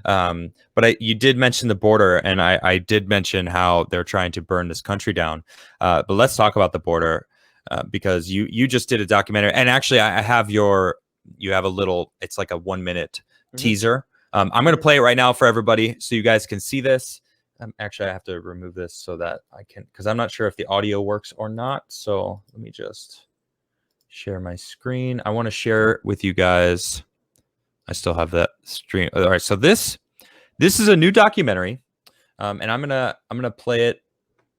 But you did mention the border, and I did mention how they're trying to burn this country down. But let's talk about the border because you just did a documentary, and actually I have you have a little. It's like a 1 minute teaser. I'm going to play it right now for everybody so you guys can see this. Actually, I have to remove this so that I can, because I'm not sure if the audio works or not. So let me just share my screen. I want to share with you guys. I still have that stream. All right, so this is a new documentary, and I'm gonna play it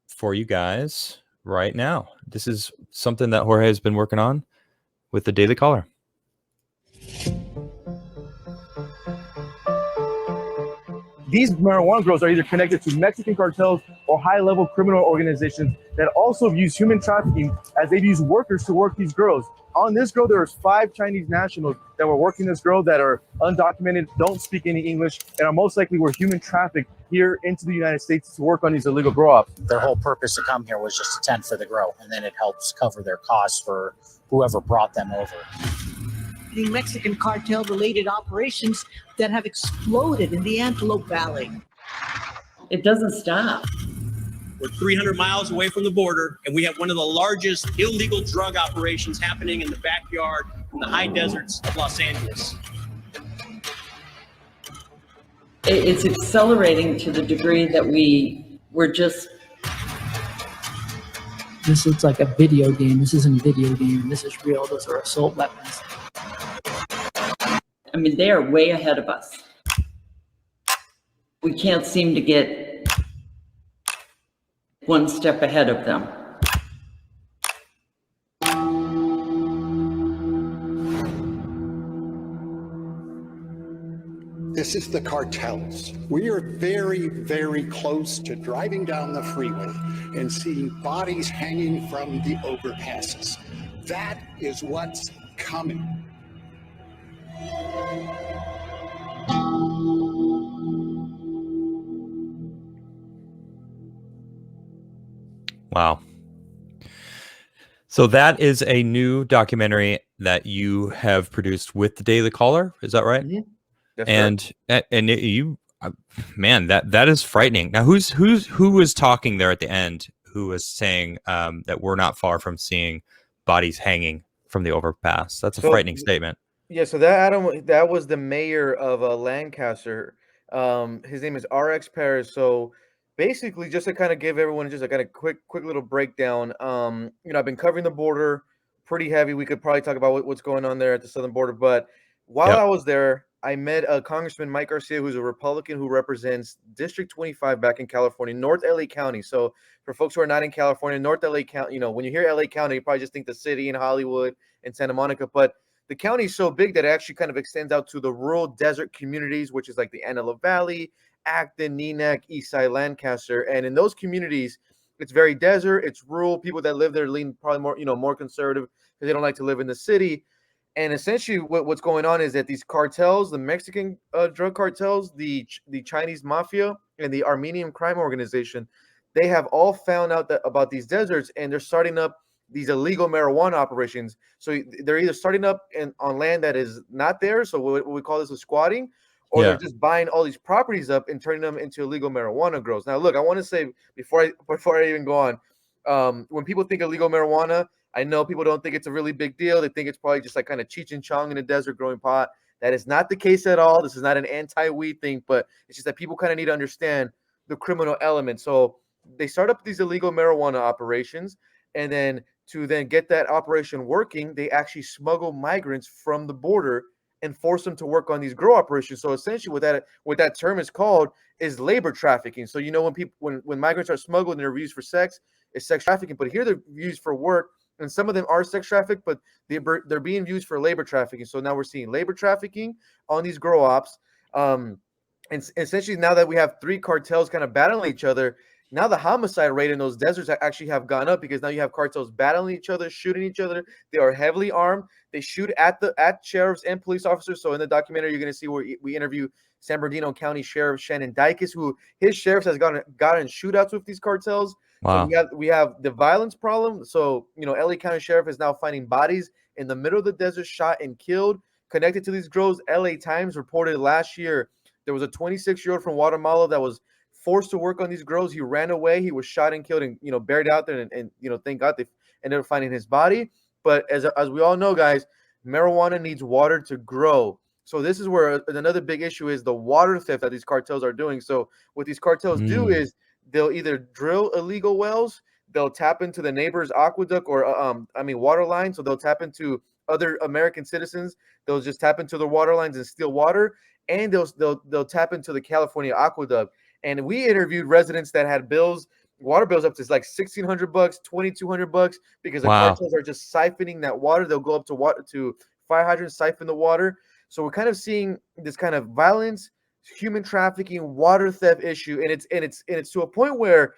for you guys right now. This is something that Jorge has been working on with the Daily Caller. These marijuana grows are either connected to Mexican cartels or high-level criminal organizations that also use human trafficking, as they've used workers to work these grows. On this grow, there was 5 Chinese nationals that were working this grow that are undocumented, don't speak any English, and are most likely were human trafficked here into the United States to work on these illegal grow ops. Their whole purpose to come here was just to tend for the grow, and then it helps cover their costs for whoever brought them over. The Mexican cartel-related operations that have exploded in the Antelope Valley. It doesn't stop. We're 300 miles away from the border, and we have one of the largest illegal drug operations happening in the backyard in the high deserts of Los Angeles. It's accelerating to the degree that we're just... This looks like a video game. This isn't a video game. This is real. Those are assault weapons. I mean, they are way ahead of us. We can't seem to get one step ahead of them. This is the cartels. We are very, very close to driving down the freeway and seeing bodies hanging from the overpasses. That is what's coming. Wow. So that is a new documentary that you have produced with the Daily Caller. Is that right? Mm-hmm. That's and you, man, that is frightening. Now, who was talking there at the end? Who was saying that we're not far from seeing bodies hanging from the overpass? That's a frightening statement. Yeah, so that was the mayor of Lancaster. His name is RX Paris. So basically, just to kind of give everyone just a kind of quick little breakdown. I've been covering the border pretty heavy. We could probably talk about what's going on there at the southern border. But while I was there, I met Congressman Mike Garcia, who's a Republican who represents District 25 back in California, North LA County. So for folks who are not in California, North LA County, when you hear LA County, you probably just think the city in Hollywood and Santa Monica. But the county is so big that it actually kind of extends out to the rural desert communities, which is like the Antelope Valley, Acton, Neenah, Eastside, Lancaster. And in those communities, it's very desert. It's rural. People that live there lean probably more conservative because they don't like to live in the city. And essentially what's going on is that these cartels, the Mexican drug cartels, the Chinese mafia, and the Armenian crime organization, they have all found out about these deserts, and they're starting up these illegal marijuana operations. So they're either starting up on land that is not there, so what we call this a squatting, or they're just buying all these properties up and turning them into illegal marijuana grows. Now, look, I want to say before I even go on, when people think of legal marijuana, I know people don't think it's a really big deal. They think it's probably just like kind of Cheech and Chong in a desert growing pot. That is not the case at all. This is not an anti-weed thing, but it's just that people kind of need to understand the criminal element. So they start up these illegal marijuana operations, and then to then get that operation working, they actually smuggle migrants from the border and force them to work on these grow operations. So essentially what that term is called is labor trafficking. So when migrants are smuggled and they're used for sex, it's sex trafficking. But here they're used for work. And some of them are sex trafficked, but they're being used for labor trafficking. So now we're seeing labor trafficking on these grow ops. And essentially now that we have 3 cartels kind of battling each other, now the homicide rate in those deserts actually have gone up because now you have cartels battling each other, shooting each other. They are heavily armed. They shoot at sheriffs and police officers. So in the documentary, you're going to see where we interview San Bernardino County Sheriff Shannon Dykes, who his sheriffs has gotten in shootouts with these cartels. Wow. So we have the violence problem. So, LA County Sheriff is now finding bodies in the middle of the desert, shot and killed, connected to these grows. LA Times reported last year There was a 26-year-old from Guatemala that was forced to work on these grows. He ran away. He was shot and killed and, buried out there. And thank God they ended up finding his body. But as we all know, guys, marijuana needs water to grow. So this is where another big issue is the water theft that these cartels are doing. So what these cartels do is they'll either drill illegal wells, they'll tap into the neighbor's aqueduct or water line. So they'll tap into other American citizens. They'll just tap into their water lines and steal water, and they'll tap into the California aqueduct. And we interviewed residents that had water bills up to like $1,600, $2,200, because the Wow. cartels are just siphoning that water. They'll go up to fire hydrants, siphon the water. So we're kind of seeing this kind of violence, human trafficking, water theft issue, and it's to a point where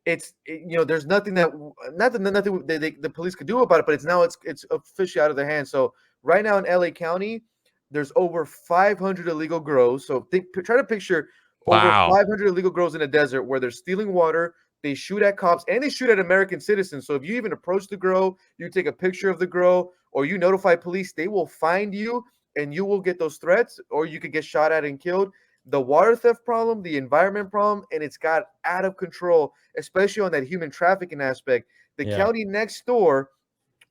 there's nothing the police could do about it, but it's officially out of their hands. So right now in LA County, there's over 500 illegal grows. So try to picture over Wow. 500 illegal grows in a desert where they're stealing water. They shoot at cops and they shoot at American citizens. So if you even approach the grow, you take a picture of the grow, or you notify police, they will find you and you will get those threats, or you could get shot at and killed. The water theft problem, the environment problem, and it's got out of control, especially on that human trafficking aspect. The county next door,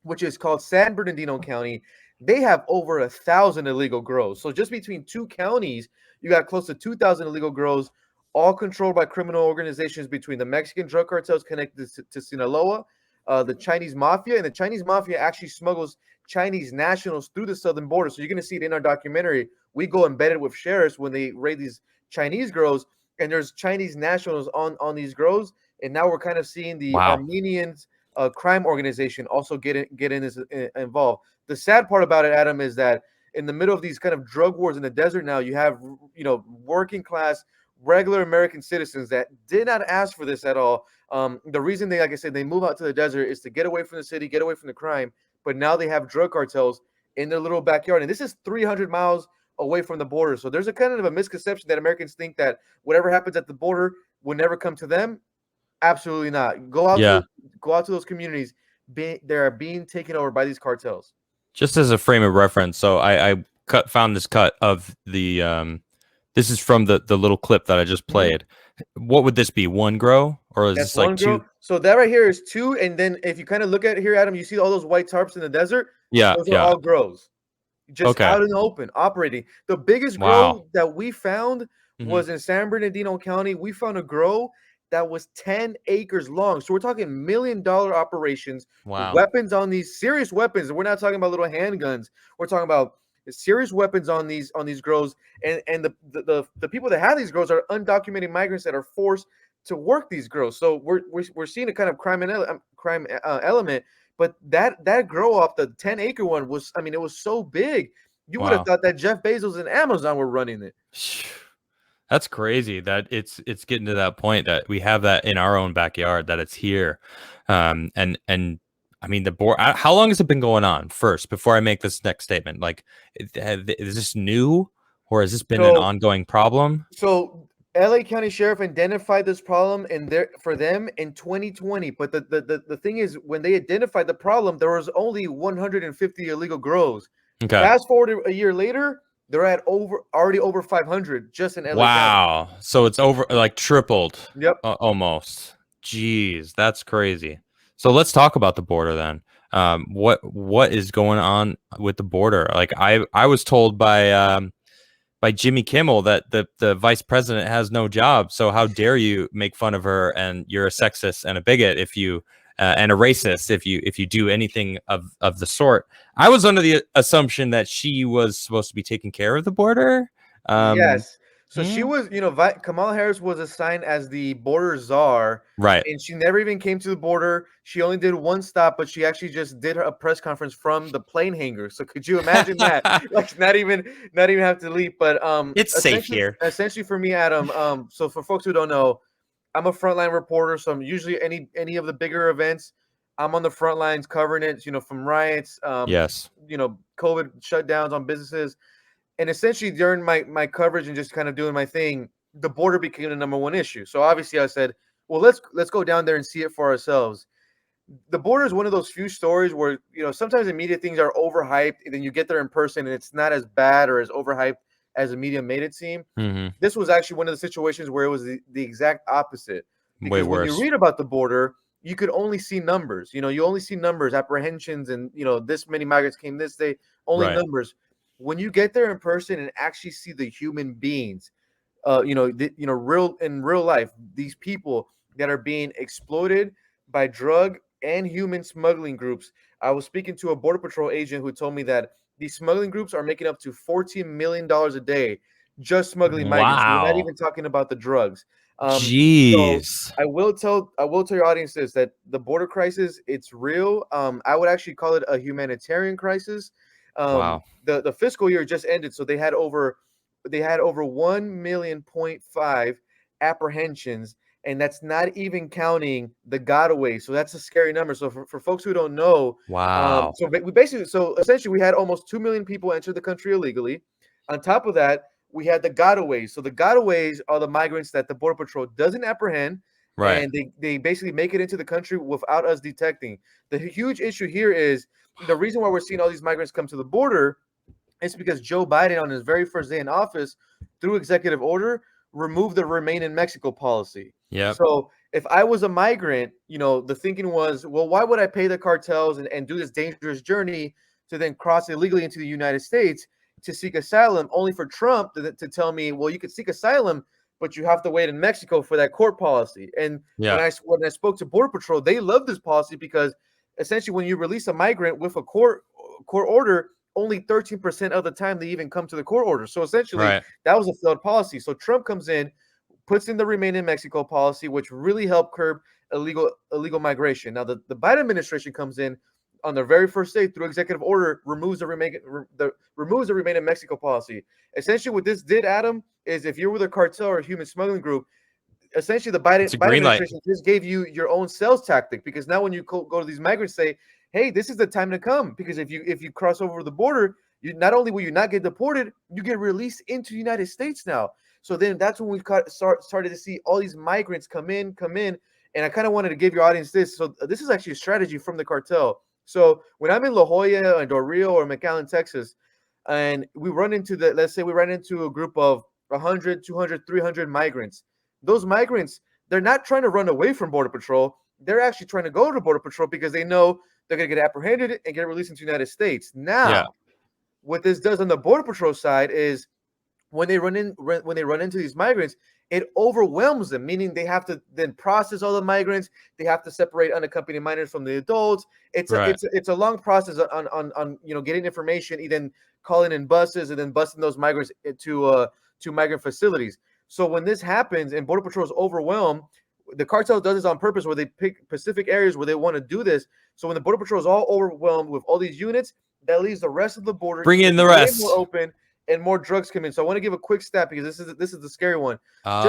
which is called San Bernardino County, they have over 1,000 illegal grows. So just between two counties, you got close to 2,000 illegal grows, all controlled by criminal organizations between the Mexican drug cartels connected to Sinaloa, the Chinese mafia, and the Chinese mafia actually smuggles Chinese nationals through the southern border. So you're going to see it in our documentary. We go embedded with sheriffs when they raid these Chinese grows, and there's Chinese nationals on these grows. And now we're kind of seeing the Armenians crime organization also get in this involved. The sad part about it, Adam, is that in the middle of these kind of drug wars in the desert now, you have working class, regular American citizens that did not ask for this at all. The reason they, like I said, they move out to the desert is to get away from the city, get away from the crime. But now they have drug cartels in their little backyard, and this is 300 miles away from the border. So there's a kind of a misconception that Americans think that whatever happens at the border will never come to them. Absolutely not. Go out to those communities. They are being taken over by these cartels. Just as a frame of reference, so I found this cut of the this is from the little clip that I just played. What would this be? One grow, or is this like two? So that right here is two, and then if you kind of look at it here, Adam, you see all those white tarps in the desert. Those are all grows, just out in the open, operating. The biggest grow that we found was in San Bernardino County. We found a grow that was 10 acres long. So we're talking $1 million operations. Weapons on these, serious weapons. We're not talking about little handguns. We're talking about serious weapons on these grows. And the people that have these grows are undocumented migrants that are forced to work these grows. So we're seeing a kind of crime element. But that grow up, the 10-acre one was, it was so big. You would have thought that Jeff Bezos and Amazon were running it. That's crazy that it's getting to that point that we have that in our own backyard, that it's here. And the board, how long has it been going on first before I make this next statement? Like, is this new, or has this been an ongoing problem? So LA County Sheriff identified this problem for them in 2020. But the thing is, when they identified the problem, there was only 150 illegal grows. Okay. Fast forward a year later, they're at already over 500 just in LA. Wow. County. So it's over, like tripled. Yep. Almost. Jeez, that's crazy. So let's talk about the border then. What is going on with the border? Like I was told by Jimmy Kimmel that the vice president has no job. So how dare you make fun of her, and you're a sexist and a bigot if you and a racist if you do anything of the sort. I was under the assumption that she was supposed to be taking care of the border. Yes. So she was, Kamala Harris was assigned as the border czar, right? And she never even came to the border. She only did one stop, but she actually just did a press conference from the plane hangar. So could you imagine that? Like not even have to leave. But it's safe here. Essentially, for me, Adam. So for folks who don't know, I'm a frontline reporter. So I'm usually any of the bigger events, I'm on the front lines covering it. From riots, yes, COVID shutdowns on businesses. And essentially during my coverage and just kind of doing my thing, the border became the number one issue. So obviously I said, well, let's go down there and see it for ourselves. The border is one of those few stories where, sometimes the media things are overhyped, and then you get there in person and it's not as bad or as overhyped as the media made it seem. Hmm. This was actually one of the situations where it was the exact opposite. Way Because when you worse. read about the border, you could only see numbers. You only see numbers, apprehensions, and this many migrants came this day. Only Right. numbers. When you get there in person and actually see the human beings, real in real life, these people that are being exploited by drug and human smuggling groups. I was speaking to a border patrol agent who told me that these smuggling groups are making up to $14 million a day just smuggling migrants. We're not Wow. even talking about the drugs. So Jeez. I will tell your audience this, that the border crisis, it's real. I would actually call it a humanitarian crisis. Wow. The fiscal year just ended, so they had over 1.5 million apprehensions, and that's not even counting the gotaways. So that's a scary number. So for folks who don't know, Wow. so essentially we had almost 2 million people enter the country illegally. On top of that, we had the gotaways. So the gotaways are the migrants that the border patrol doesn't apprehend, Right. and they basically make it into the country without us detecting. The huge issue here is the reason why we're seeing all these migrants come to the border. It's because Joe Biden, on his very first day in office, through executive order, removed the Remain in Mexico policy. Yep. So if I was a migrant, the thinking was, well, why would I pay the cartels and do this dangerous journey to then cross illegally into the United States to seek asylum, only for Trump to tell me, well, you could seek asylum, but you have to wait in Mexico for that court policy. And Yeah. when I spoke to Border Patrol, they love this policy because essentially when you release a migrant with a court order, only 13% of the time they even come to the court order. So essentially, Right. that was a failed policy. So Trump comes in, puts in the Remain in Mexico policy, which really helped curb illegal migration. Now, the Biden administration comes in on their very first day through executive order, removes the Remain in Mexico policy. Essentially, what this did, Adam, is if you're with a cartel or a human smuggling group, essentially the Biden It's a green light. administration just gave you your own sales tactic, because now when you go to these migrants, say, hey, this is the time to come, because if you cross over the border, you not only will you not get deported, you get released into the United States now. So then that's when we started to see all these migrants come in, and I kind of wanted to give your audience this. So this is actually a strategy from the cartel. So when I'm in La Jolla and Del Rio or McAllen, Texas, and let's say we run into a group of 100, 200, 300 migrants. Those migrants, they're not trying to run away from Border Patrol. They're actually trying to go to Border Patrol because they know they're going to get apprehended and get released into the United States. Now, Yeah. what this does on the Border Patrol side is when they run into these migrants, it overwhelms them, meaning they have to then process all the migrants. They have to separate unaccompanied minors from the adults. Right. It's a long process on getting information, even calling in buses and then busing those migrants to migrant facilities. So when this happens and Border Patrol is overwhelmed, the cartel does this on purpose, where they pick specific areas where they want to do this. So when the Border Patrol is all overwhelmed with all these units, that leaves the rest of the border Bring in the way rest. more open, and more drugs come in. So I want to give a quick stat, because this is the scary one. Ah.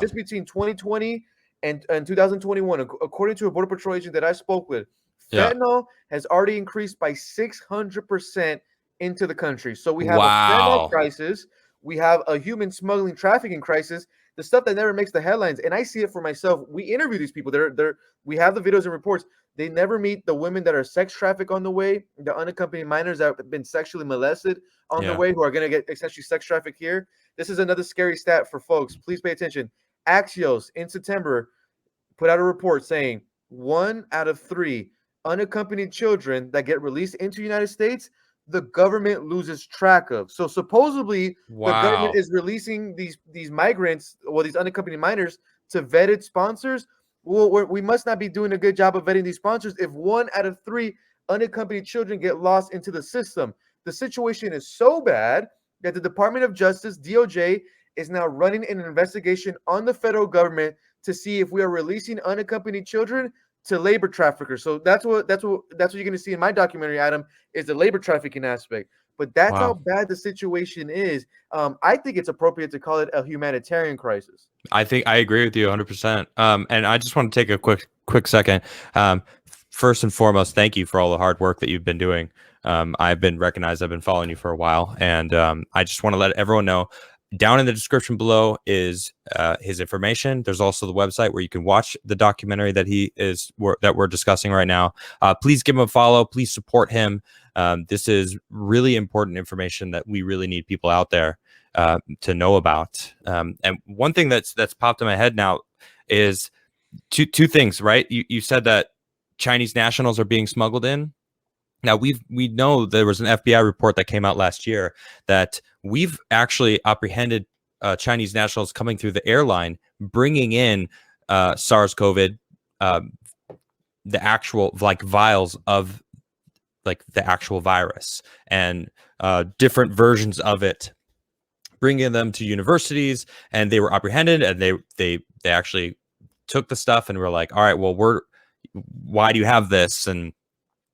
Just between 2020 and 2021, according to a Border Patrol agent that I spoke with, Yeah. fentanyl has already increased by 600% into the country. So we have a Wow. fentanyl crisis. We have a human smuggling trafficking crisis, the stuff that never makes the headlines. And I see it for myself. We interview these people. We have the videos and reports. They never meet the women that are sex trafficked on the way, the unaccompanied minors that have been sexually molested on the Yeah. way, who are going to get essentially sex trafficked here. This is another scary stat for folks. Please pay attention. Axios in September put out a report saying 1 out of 3 unaccompanied children that get released into the United States, the government loses track of. So supposedly the government Wow. is releasing these migrants, or these unaccompanied minors, to vetted sponsors. Well, we must not be doing a good job of vetting these sponsors if 1 out of 3 unaccompanied children get lost into the system. The situation is so bad that the Department of Justice, DOJ, is now running an investigation on the federal government to see if we are releasing unaccompanied children to labor traffickers. So that's what you're going to see in my documentary, Adam, is the labor trafficking aspect. But that's how Wow. bad the situation is. I think it's appropriate to call it a humanitarian crisis. I think I agree with you 100%. And I just want to take a quick second. First and foremost, thank you for all the hard work that you've been doing. I've been recognized. I've been following you for a while, and I just want to let everyone know. Down in the description below is his information. There's also the website where you can watch the documentary that we're discussing right now. Please give him a follow. Please support him. This is really important information that we really need people out there. to know about. And one thing that's popped in my head now is two things, right? You said that Chinese nationals are being smuggled in. Now we know there was an FBI report that came out last year that we've actually apprehended Chinese nationals coming through the airline, bringing in SARS-CoV, the actual like vials of like the actual virus and different versions of it, bringing them to universities, and they were apprehended, and they actually took the stuff and were like, all right, well, why do you have this? And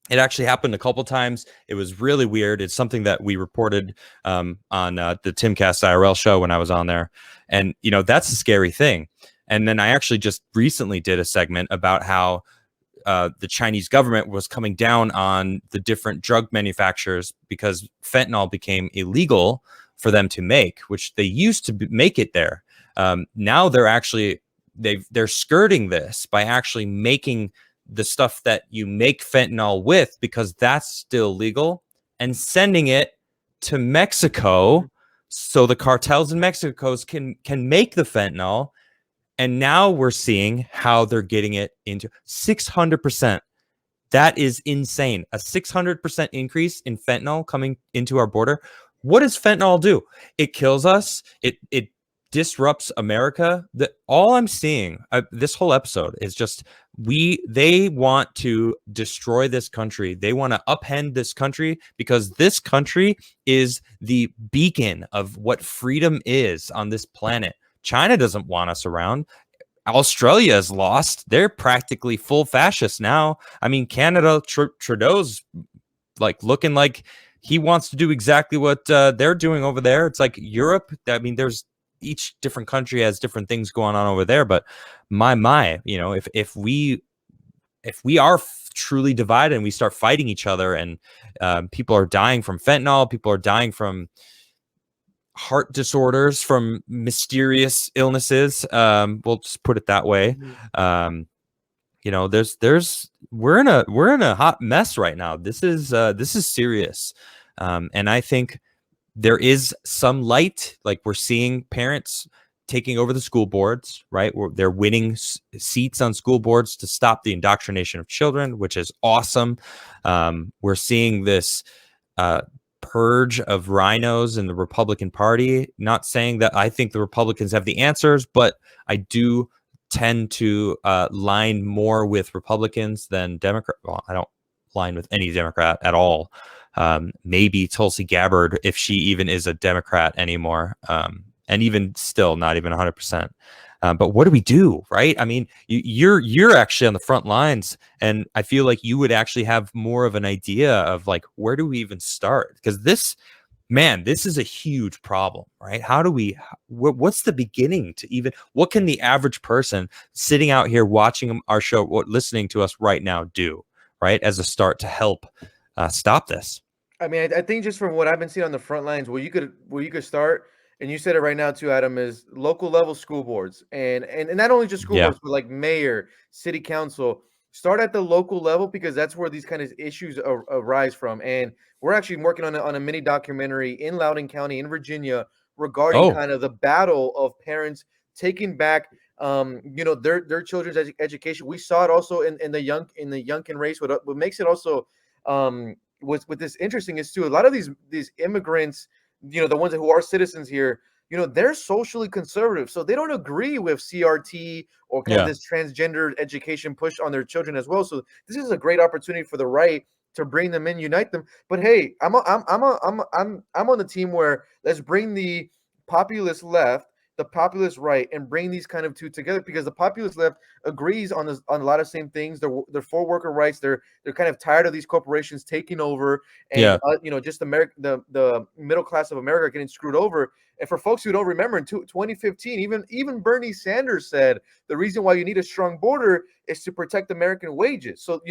it actually happened a couple times. It was really weird. It's something that we reported on the Timcast IRL show when I was on there. And, that's a scary thing. And then I actually just recently did a segment about how the Chinese government was coming down on the different drug manufacturers because fentanyl became illegal for them to make, which they used to make it there. Now they're skirting this by actually making the stuff that you make fentanyl with, because that's still legal, and sending it to Mexico so the cartels in Mexico can make the fentanyl. And now we're seeing how they're getting it into 600%. That is insane. A 600% increase in fentanyl coming into our border. What does fentanyl do? It kills us. It disrupts America. All I'm seeing this whole episode is just they want to destroy this country. They want to upend this country because this country is the beacon of what freedom is on this planet. China doesn't want us around. Australia is lost. They're practically full fascist now. I mean, Canada, Trudeau's like looking like he wants to do exactly what they're doing over there. It's like Europe. I mean, there's each different country has different things going on over there. But if we are truly divided and we start fighting each other, and people are dying from fentanyl, people are dying from heart disorders, from mysterious illnesses, we'll just put it that way. We're in a hot mess right now. This is serious. And I think there is some light. Like, we're seeing parents taking over the school boards, right? They're winning seats on school boards to stop the indoctrination of children, which is awesome. We're seeing this purge of rhinos in the Republican Party. Not saying that I think the Republicans have the answers, but I do tend to line more with Republicans than Democrat. Well, I don't line with any Democrat at all. Maybe Tulsi Gabbard, if she even is a Democrat anymore, and even still not even 100%. But what do we do, right? I mean, you're actually on the front lines, and I feel like you would actually have more of an idea of like, where do we even start? Because this is a huge problem, right? How do what's the beginning to even, what can the average person sitting out here watching our show, listening to us right now do, right? As a start to help stop this. I mean, I think just from what I've been seeing on the front lines, where you could start, and you said it right now too, Adam, is local level school boards, and not only just school boards, but like mayor, city council. Start at the local level, because that's where these kind of issues arise from. And we're actually working on a mini documentary in Loudoun County in Virginia regarding kind of the battle of parents taking back their children's education. We saw it also in the Youngkin race. What makes it also what this interesting is too, a lot of these immigrants, the ones who are citizens here, they're socially conservative, so they don't agree with CRT or kind of this transgender education push on their children as well. So this is a great opportunity for the right to bring them in, unite them. But hey, I'm on the team where let's bring the populist left, the populist right, and bring these kind of two together, because the populist left agrees on a lot of same things. They're for worker rights. They're kind of tired of these corporations taking over, and just the middle class of America getting screwed over. And for folks who don't remember, in 2015, even Bernie Sanders said the reason why you need a strong border is to protect American wages. So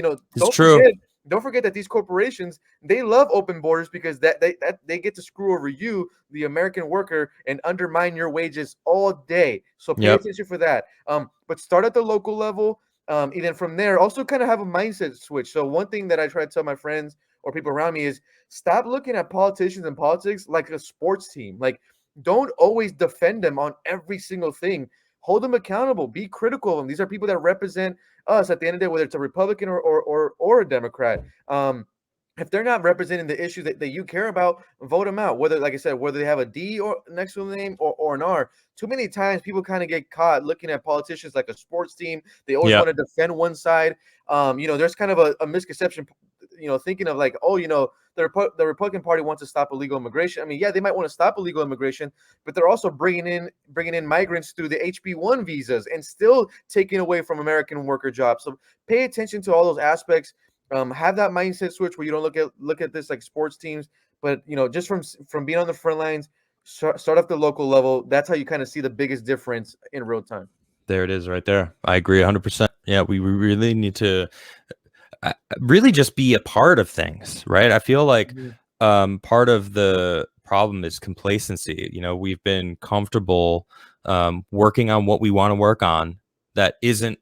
don't forget that these corporations, they love open borders, because that they get to screw over you, the American worker, and undermine your wages all day. So pay attention for that. But start at the local level. And then from there, also kind of have a mindset switch. So one thing that I try to tell my friends or people around me is, stop looking at politicians and politics like a sports team. Like, don't always defend them on every single thing. Hold them accountable. Be critical of them. These are people that represent us at the end of the day, whether it's a Republican or a Democrat. If they're not representing the issues that you care about, vote them out. Whether, like I said, whether they have a D or next to the name or an R. Too many times people kind of get caught looking at politicians like a sports team. They always Yeah. want to defend one side. There's kind of a misconception, thinking of like, oh, the Republican Party wants to stop illegal immigration. I mean, yeah, they might want to stop illegal immigration, but they're also bringing in migrants through the HB1 visas and still taking away from American worker jobs. So pay attention to all those aspects. Have that mindset switch where you don't look at this like sports teams, but just from being on the front lines, start at the local level. That's how you kind of see the biggest difference in real time. There it is right there. I agree 100%. Yeah, we really need to really just be a part of things, right? I feel like part of the problem is complacency. We've been comfortable working on what we want to work on that isn't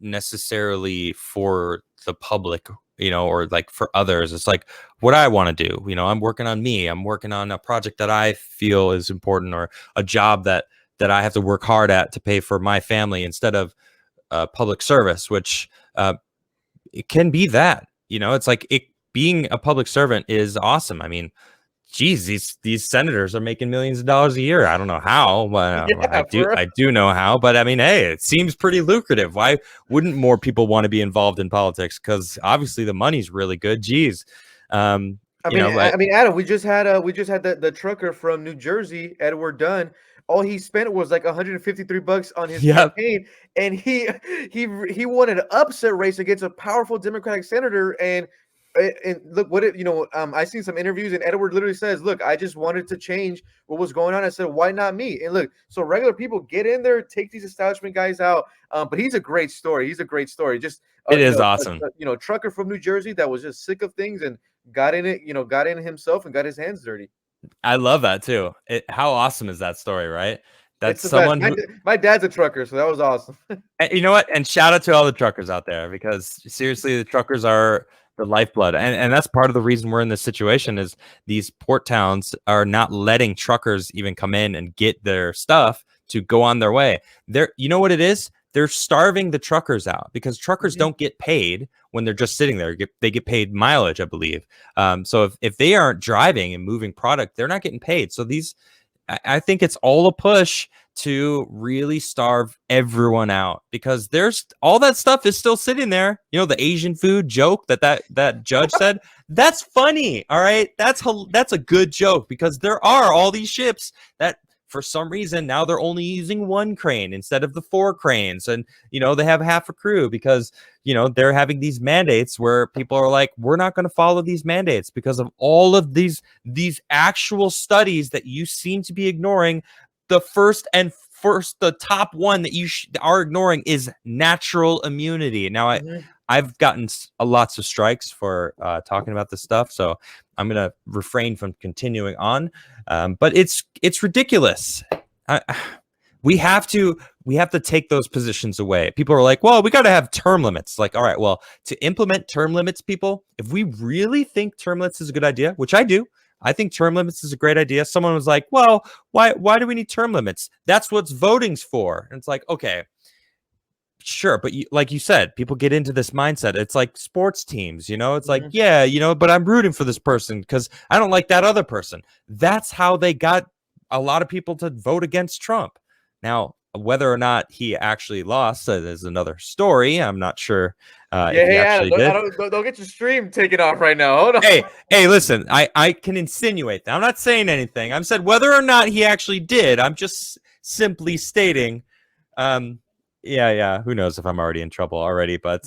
necessarily for the public, or like for others. It's like what I want to do. I'm working on me. I'm working on a project that I feel is important, or a job that I have to work hard at to pay for my family, instead of public service, which it can be that. It's like being a public servant is awesome. I mean, geez, these senators are making millions of dollars a year. I don't know how, but I do know how. But I mean, hey, it seems pretty lucrative. Why wouldn't more people want to be involved in politics? Because obviously the money's really good. Geez. I mean, Adam, we just had the trucker from New Jersey, Edward Dunn. All he spent was like $153 on his campaign, and he won an upset race against a powerful Democratic senator. And look what I seen some interviews, and Edward literally says, "Look, I just wanted to change what was going on." I said, "Why not me?" And look, so regular people get in there, take these establishment guys out. But he's a great story. He's a great story. Just it is awesome. Trucker from New Jersey that was just sick of things and got in it himself and got his hands dirty. I love that too. How awesome is that story, right? That's someone my dad's a trucker, so that was awesome. And you know what? And shout out to all the truckers out there, because seriously, the truckers are the lifeblood. And that's part of the reason we're in this situation, is these port towns are not letting truckers even come in and get their stuff to go on their way. You know what it is? They're starving the truckers out, because truckers don't get paid when they're just sitting there. They get paid mileage, I believe. So if they aren't driving and moving product, they're not getting paid. So I think it's all a push to really starve everyone out, because there's all that stuff is still sitting there. The Asian food joke that judge said, that's funny. All right. That's a good joke, because there are all these ships that, for some reason, now they're only using one crane instead of the 4 cranes. And, they have half a crew, because, they're having these mandates where people are like, we're not going to follow these mandates because of all of these actual studies that you seem to be ignoring. The top one that you are ignoring is natural immunity. Now, I've gotten lots of strikes for talking about this stuff, so I'm going to refrain from continuing on. But it's ridiculous. We have to take those positions away. People are like, well, we got to have term limits. Like, all right, well, to implement term limits, people, if we really think term limits is a good idea, which I do, I think term limits is a great idea. Someone was like, well, why do we need term limits? That's what voting's for. And it's like, okay, sure. But like you said, people get into this mindset. It's like sports teams, it's like, yeah, but I'm rooting for this person because I don't like that other person. That's how they got a lot of people to vote against Trump. Now, whether or not he actually lost is another story. I'm not sure. If he actually did. Don't get your stream taken off right now. Hold on. Hey, listen. I can insinuate that. I'm not saying anything. I'm said whether or not he actually did. I'm just simply stating. Yeah. Who knows if I'm already in trouble already? But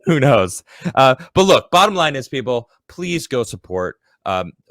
who knows? But look, bottom line is, people, please go support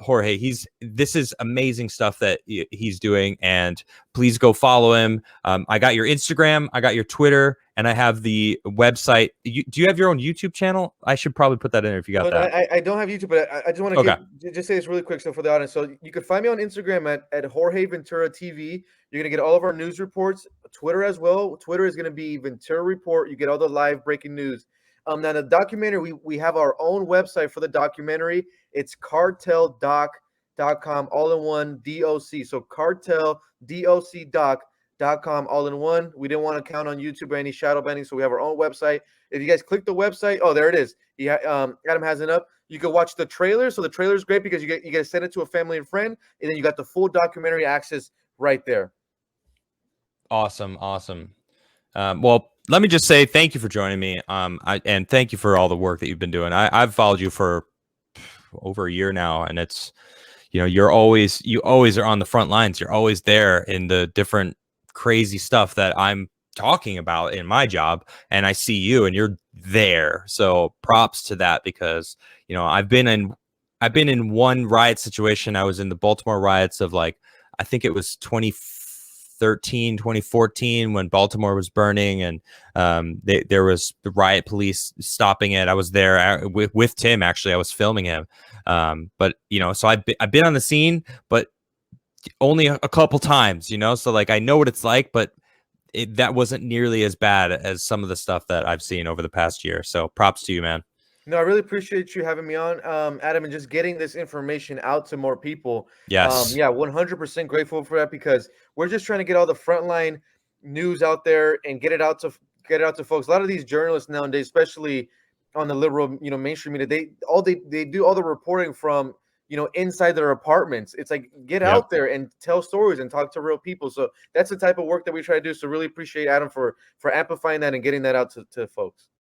Jorge. This is amazing stuff that he's doing, and please go follow him. I got your Instagram, I got your Twitter, and I have the website. Do you have your own YouTube channel? I should probably put that in there if you got that. I don't have YouTube, but I just want to just say this really quick, so for the audience. So you can find me on Instagram at Jorge Ventura TV. You're gonna get all of our news reports. Twitter as well. Twitter is gonna be Ventura Report. You get all the live breaking news. Now the documentary, we have our own website for the documentary. It's carteldoc.com. carteldoc.com, all in one, DOC. So carteldocdoc.com, all in one. We didn't want to count on YouTube or any shadow banning, so we have our own website. If you guys click the website, oh, there it is. Adam has it up. You can watch the trailer. So the trailer is great because you get to send it to a family and friend, and then you got the full documentary access right there. Awesome. Well, let me just say thank you for joining me. And thank you for all the work that you've been doing. I've followed you for over a year now, and it's, you always are on the front lines. You're always there in the different crazy stuff that I'm talking about in my job, and I see you and you're there. So props to that, because I've been in one riot situation. I was in the Baltimore riots of, like, I think it was 2013, 2014, when Baltimore was burning, and there was the riot police stopping it. I was there with Tim. Actually, I was filming him. But so I've been on the scene, but only a couple times. So, like, I know what it's like, but that wasn't nearly as bad as some of the stuff that I've seen over the past year. So props to you, man. No, I really appreciate you having me on, Adam, and just getting this information out to more people. Yes. Yeah, 100% grateful for that, because we're just trying to get all the frontline news out there and get it out to folks. A lot of these journalists nowadays, especially on the liberal, mainstream media, they do all the reporting from inside their apartments. It's like, get Yep. out there and tell stories and talk to real people. So that's the type of work that we try to do. So really appreciate Adam for amplifying that and getting that out to folks.